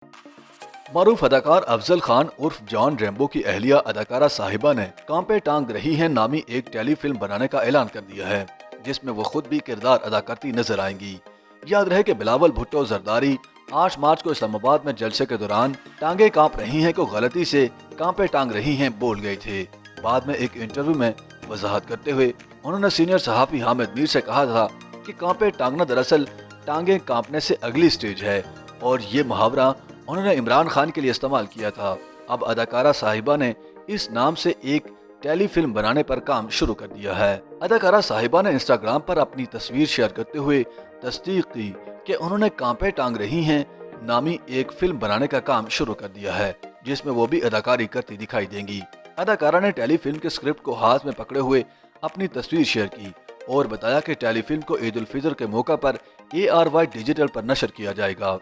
معروف اداکار افضل خان عرف جان ریمبو کی اہلیہ اداکارہ صاحبہ نے کانپے ٹانگ رہی ہیں نامی ایک ٹیلی فلم بنانے کا اعلان کر دیا ہے، جس میں وہ خود بھی کردار ادا کرتی نظر آئیں گی۔ یاد رہے کہ بلاول بھٹو زرداری 8 مارچ کو اسلام آباد میں جلسے کے دوران ٹانگیں کانپ رہی ہیں کو غلطی سے کانپے ٹانگ رہی ہیں بول گئے تھے۔ بعد میں ایک انٹرویو میں وضاحت کرتے ہوئے انہوں نے سینئر صحافی حامد میر سے کہا تھا کہ کانپے ٹانگنا دراصل ٹانگیں کانپنے سے اگلی سٹیج ہے، اور یہ محاورہ انہوں نے عمران خان کے لیے استعمال کیا تھا۔ اب اداکارہ صاحبہ نے اس نام سے ایک ٹیلی فلم بنانے پر کام شروع کر دیا ہے۔ اداکارہ صاحبہ نے انسٹاگرام پر اپنی تصویر شیئر کرتے ہوئے تصدیق کی کہ انہوں نے کانپے ٹانگ رہی ہیں نامی ایک فلم بنانے کا کام شروع کر دیا ہے، جس میں وہ بھی اداکاری کرتی دکھائی دیں گی۔ اداکارہ نے ٹیلی فلم کے اسکرپٹ کو ہاتھ میں پکڑے ہوئے اپنی تصویر شیئر کی اور بتایا کہ ٹیلی فلم کو عید الفطر کے موقع پر ARY ڈیجیٹل پر نشر کیا جائے گا۔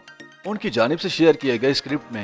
ان کی جانب سے شیئر کیے گئے اسکرپٹ میں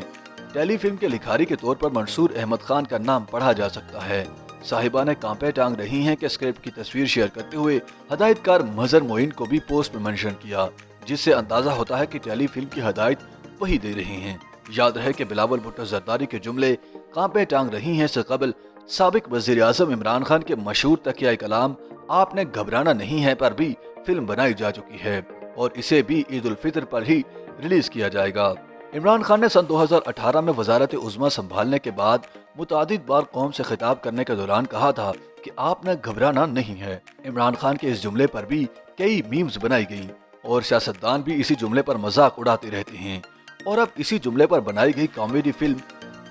ٹیلی فلم کے لکھاری کے طور پر منصور احمد خان کا نام پڑھا جا سکتا ہے۔ صاحبہ نے کانپے ٹانگ رہی ہیں کہ اسکرپٹ کی تصویر شیئر کرتے ہوئے ہدایت کار مظہر معین کو بھی پوسٹ میں منشن کیا، جس سے اندازہ ہوتا ہے کہ ٹیلی فلم کی ہدایت وہی دے رہی ہیں۔ یاد رہے کہ بلاول بھٹو زرداری کے جملے کانپے ٹانگ رہی ہیں سے قبل سابق وزیر اعظم عمران خان کے مشہور تکیہ کلام آپ نے گھبرانا نہیں ہے پر بھی فلم بنائی جا چکی ہے اور اسے بھی عید الفطر پر ہی ریلیز کیا جائے گا۔ عمران خان نے سن 2018 میں وزارت عظمیٰ سنبھالنے کے بعد متعدد بار قوم سے خطاب کرنے کے دوران کہا تھا کہ آپ نے گھبرانا نہیں ہے۔ عمران خان کے اس جملے پر بھی کئی میمز بنائی گئیں اور سیاستدان بھی اسی جملے پر مذاق اڑاتے رہتے ہیں، اور اب اسی جملے پر بنائی گئی کامیڈی فلم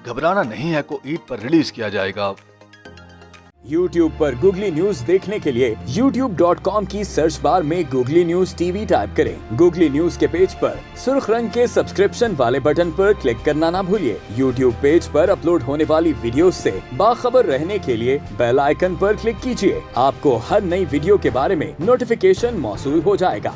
گھبرانا نہیں ہے کو عید پر ریلیز کیا جائے گا۔ YouTube پر گوگلی نیوز دیکھنے کے لیے youtube.com کی سرچ بار میں googly news T V type کریں۔ گوگلی نیوز کے پیج پر سرخ رنگ کے سبسکرپشن والے بٹن پر کلک کرنا نہ بھولیے۔ YouTube پیج پر اپلوڈ ہونے والی ویڈیوز سے باخبر رہنے کے لیے بیل آئیکن پر کلک کیجیے۔ آپ کو ہر نئی ویڈیو کے بارے میں نوٹیفیکیشن موصول ہو جائے گا۔